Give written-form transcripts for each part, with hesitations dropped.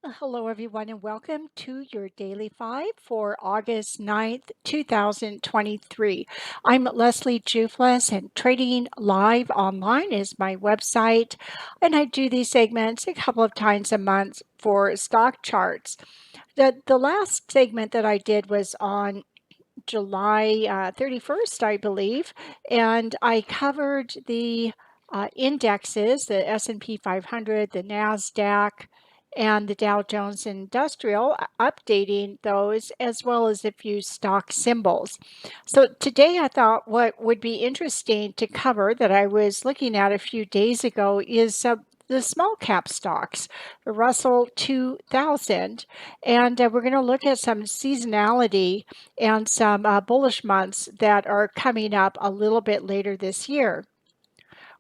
Hello, everyone, and welcome to your Daily Five for August 9th, 2023. I'm Leslie Jufles, and Trading Live Online is my website, and I do these segments a couple of times a month for stock charts. The last segment that I did was on July 31st, I believe, and I covered the indexes, the S&P 500, the NASDAQ, and the Dow Jones Industrial, updating those as well as a few stock symbols. So today I thought what would be interesting to cover that I was looking at a few days ago is the small cap stocks, the Russell 2000, and we're going to look at some seasonality and some bullish months that are coming up a little bit later this year.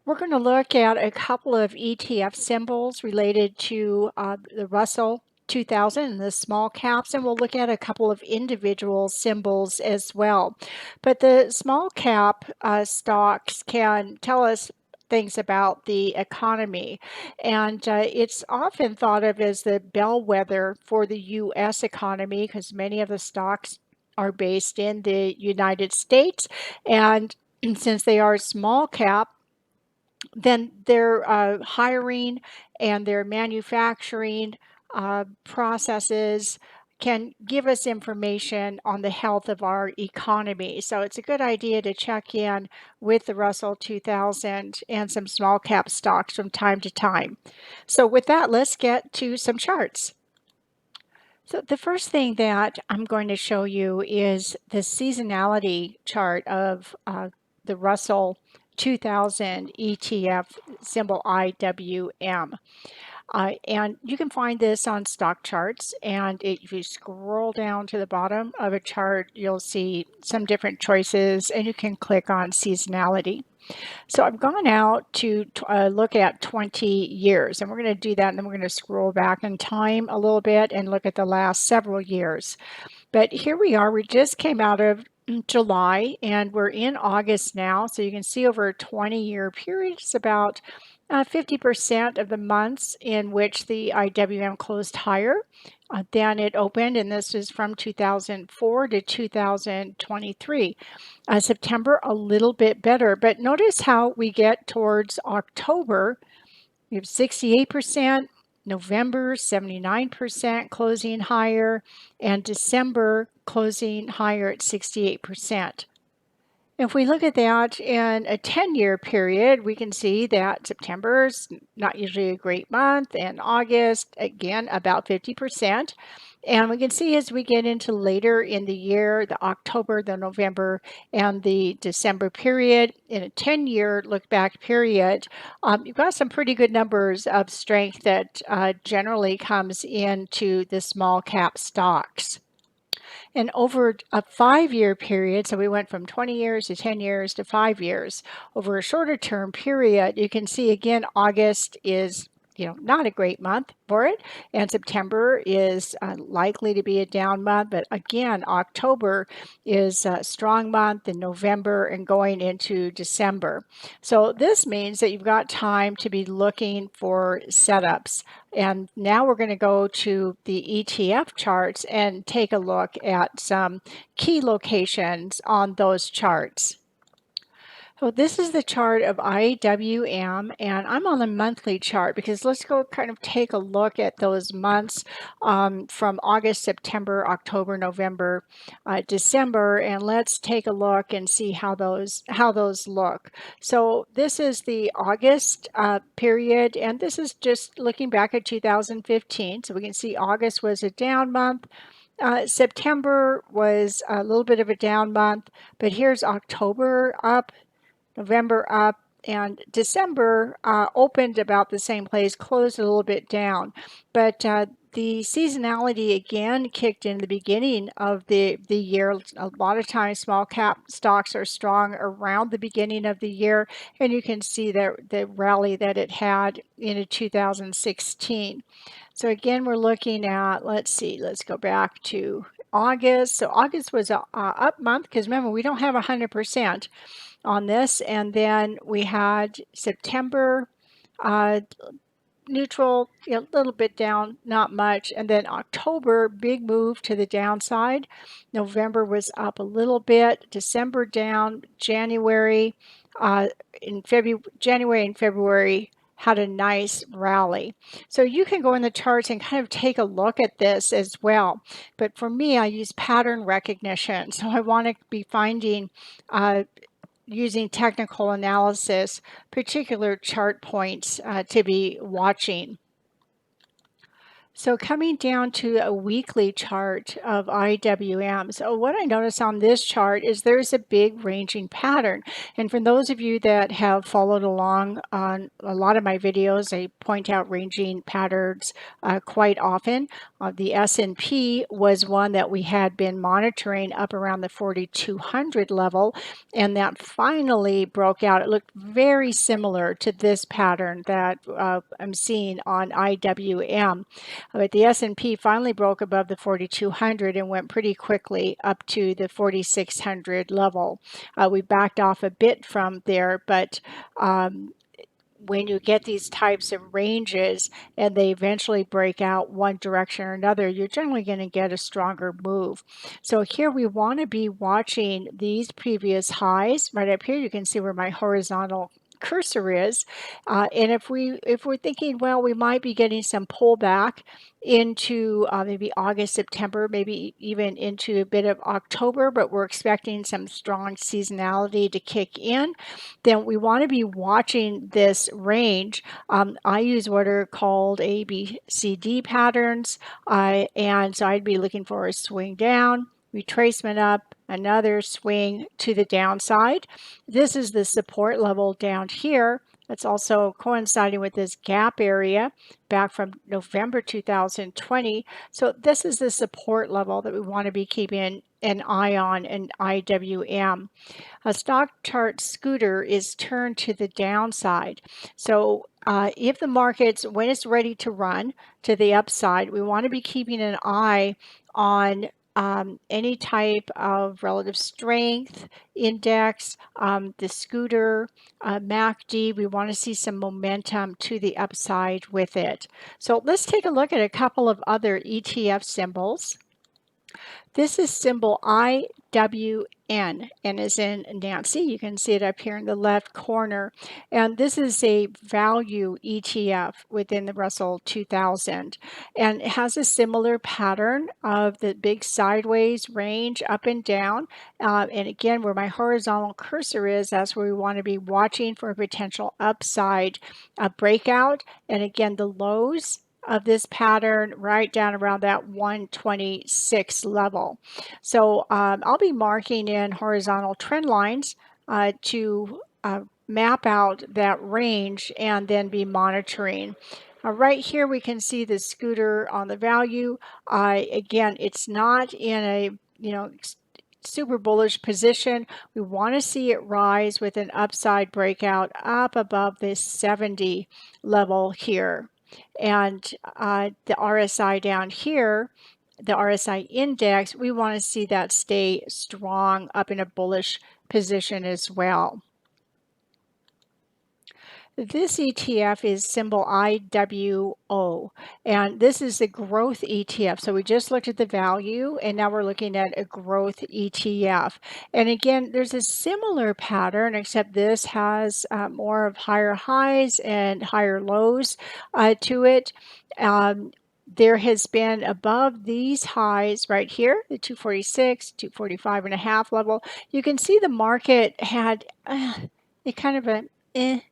We're going to look at a couple of ETF symbols related to the Russell 2000 and the small caps, and we'll look at a couple of individual symbols as well. But the small cap stocks can tell us things about the economy, and it's often thought of as the bellwether for the U.S. economy because many of the stocks are based in the United States, and since they are small cap, then their hiring and their manufacturing processes can give us information on the health of our economy. So it's a good idea to check in with the Russell 2000 and some small cap stocks from time to time. So with that, let's get to some charts. So the first thing that I'm going to show you is the seasonality chart of the Russell 2000 ETF, symbol IWM. And you can find this on StockCharts, and if you scroll down to the bottom of a chart, you'll see some different choices, and you can click on seasonality. So I've gone out to look at 20 years, and we're going to do that, and then we're going to scroll back in time a little bit and look at the last several years. But here we are. We just came out of July, and we're in August now. So you can see over a 20-year period, it's about 50% of the months in which the IWM closed higher than it opened, and this is from 2004 to 2023. September, a little bit better, but notice how we get towards October. We have 68%, November 79% closing higher, and December closing higher at 68%. If we look at that in a 10-year period, we can see that September is not usually a great month, and August, again, about 50%. And we can see as we get into later in the year, the October, the November, and the December period, in a 10-year look-back period, you've got some pretty good numbers of strength that generally comes into the small cap stocks. And over a 5-year period, so we went from 20 years to 10 years to 5 years, over a shorter term period, you can see again, August is not a great month for it, and September is likely to be a down month, but again, October is a strong month, and November and going into December. So this means that you've got time to be looking for setups. And now we're going to go to the ETF charts and take a look at some key locations on those charts. So this is the chart of IWM, and I'm on the monthly chart because let's go kind of take a look at those months from August, September, October, November, December, and let's take a look and see how those look. So this is the August period, and this is just looking back at 2015. So we can see August was a down month. September was a little bit of a down month, but here's October up, November up, and December opened about the same place, closed a little bit down. But the seasonality again kicked in the beginning of the year. A lot of times small cap stocks are strong around the beginning of the year, and you can see the rally that it had in 2016. So again, we're looking at, let's go back to August. So August was a up month because remember, we don't have 100% on this. And then we had September neutral, a little bit down, not much. And then October, big move to the downside. November was up a little bit. December down. January, January and February had a nice rally. So you can go in the charts and kind of take a look at this as well. But for me, I use pattern recognition. So I want to be finding using technical analysis, particular chart points to be watching. So coming down to a weekly chart of IWM. So what I notice on this chart is there's a big ranging pattern. And for those of you that have followed along on a lot of my videos, I point out ranging patterns quite often. The S&P was one that we had been monitoring up around the 4,200 level, and that finally broke out. It looked very similar to this pattern that I'm seeing on IWM. But the S&P finally broke above the 4,200 and went pretty quickly up to the 4,600 level. We backed off a bit from there, but when you get these types of ranges and they eventually break out one direction or another, you're generally going to get a stronger move. So here we want to be watching these previous highs. Right up here, you can see where my horizontal cursor is, and if we're thinking, well, we might be getting some pullback into maybe August, September, maybe even into a bit of October, but we're expecting some strong seasonality to kick in, then we want to be watching this range. I use what are called A, B, C, D patterns, and so I'd be looking for a swing down, retracement up, another swing to the downside. This is the support level down here. That's also coinciding with this gap area back from November 2020. So this is the support level that we want to be keeping an eye on in IWM. A stock chart scooter is turned to the downside. So if the market's, when it's ready to run to the upside, we want to be keeping an eye on any type of relative strength index, the scooter, MACD. We want to see some momentum to the upside with it. So let's take a look at a couple of other ETF symbols. This is symbol IWN, and is in Nancy. You can see it up here in the left corner. And this is a value ETF within the Russell 2000. And it has a similar pattern of the big sideways range up and down. And again, where my horizontal cursor is, that's where we want to be watching for a potential upside breakout. And again, the lows of this pattern right down around that 126 level. So I'll be marking in horizontal trend lines to map out that range and then be monitoring. Right here we can see the scooter on the value. Again, it's not in a super bullish position. We want to see it rise with an upside breakout up above this 70 level here. And the RSI down here, the RSI index, we want to see that stay strong up in a bullish position as well. This ETF is symbol IWO, and this is a growth ETF. So we just looked at the value, and now we're looking at a growth ETF. And again, there's a similar pattern, except this has more of higher highs and higher lows to it. There has been above these highs right here, the 246, 245 and a half level. You can see the market had a kind of a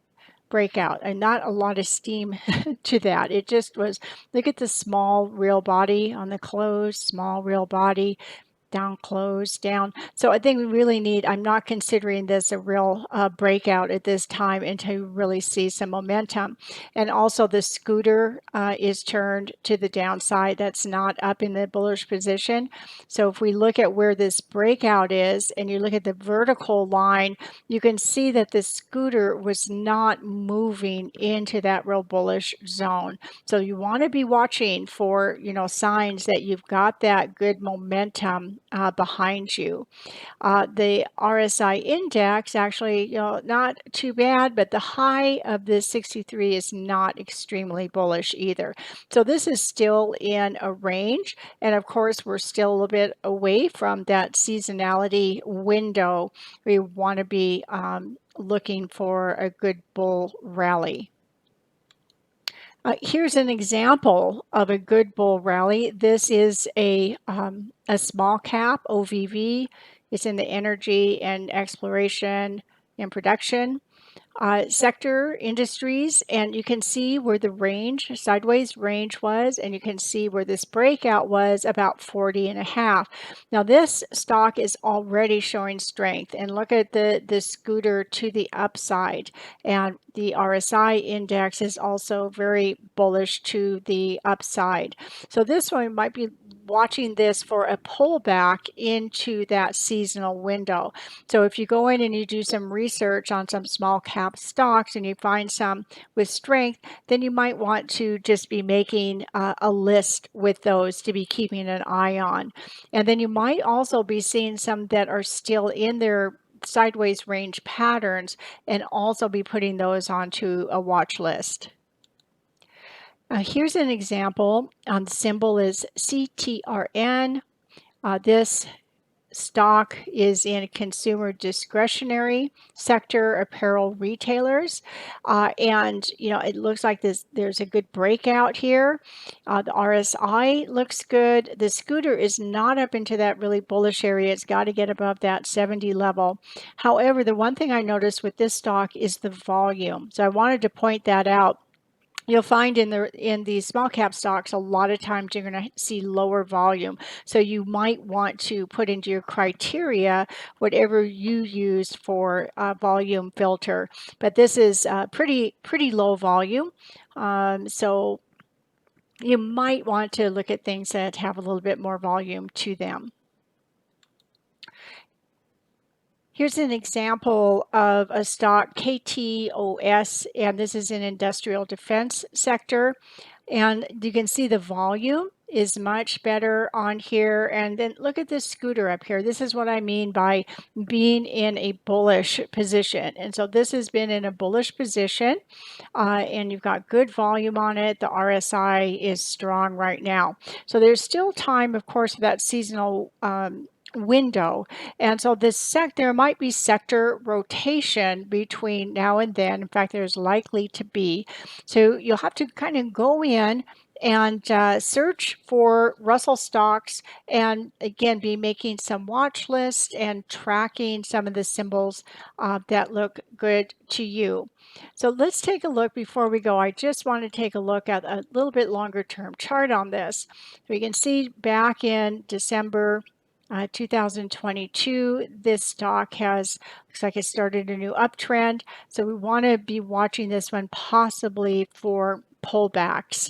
breakout and not a lot of steam to that. It just was, look at the small real body on the close, small real body, down, close, down. So I think we really need, I'm not considering this a real breakout at this time and to really see some momentum. And also the scooter is turned to the downside. That's not up in the bullish position. So if we look at where this breakout is and you look at the vertical line, you can see that the scooter was not moving into that real bullish zone. So you want to be watching for, signs that you've got that good momentum behind you. The RSI index actually, not too bad, but the high of the 63 is not extremely bullish either. So this is still in a range. And of course, we're still a little bit away from that seasonality window. We want to be looking for a good bull rally. Here's an example of a good bull rally. This is a small cap OVV. It's in the energy and exploration and production sector industries, and you can see where the range, sideways range was, and you can see where this breakout was about 40 and a half. Now this stock is already showing strength, and look at the scooter to the upside, and the RSI index is also very bullish to the upside. So this one might be watching this for a pullback into that seasonal window. So if you go in and you do some research on some small cap stocks and you find some with strength, then you might want to just be making a list with those to be keeping an eye on. And then you might also be seeing some that are still in their sideways range patterns and also be putting those onto a watch list. Here's an example. The symbol is CTRN. This stock is in consumer discretionary sector, apparel retailers, and it looks like there's a good breakout here. The RSI looks good. The scooter is not up into that really bullish area. It's got to get above that 70 level. However, the one thing I noticed with this stock is the volume, so I wanted to point that out. You'll find in these small cap stocks, a lot of times you're going to see lower volume. So you might want to put into your criteria whatever you use for volume filter. But this is pretty low volume. So you might want to look at things that have a little bit more volume to them. Here's an example of a stock, KTOS, and this is an industrial defense sector. And you can see the volume is much better on here. And then look at this scooter up here. This is what I mean by being in a bullish position. And so this has been in a bullish position, and you've got good volume on it. The RSI is strong right now. So there's still time, of course, for that seasonal window. And so there might be sector rotation between now and then. In fact, there's likely to be. So you'll have to kind of go in and search for Russell stocks, and again be making some watch lists and tracking some of the symbols that look good to you. So let's take a look before we go. I just want to take a look at a little bit longer term chart on this. So you can see back in December 2022, this stock looks like it started a new uptrend. So we want to be watching this one possibly for pullbacks.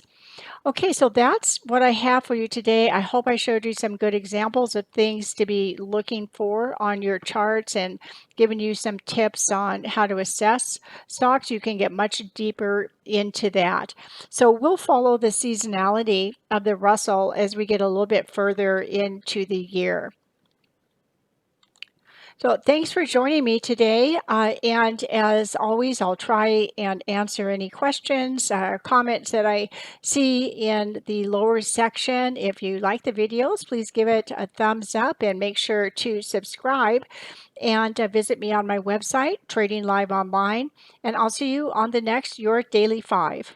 Okay, so that's what I have for you today. I hope I showed you some good examples of things to be looking for on your charts and given you some tips on how to assess stocks. You can get much deeper into that. So we'll follow the seasonality of the Russell as we get a little bit further into the year. So thanks for joining me today. And as always, I'll try and answer any questions or comments that I see in the lower section. If you like the videos, please give it a thumbs up and make sure to subscribe and visit me on my website, Trading Live Online. And I'll see you on the next Your Daily 5.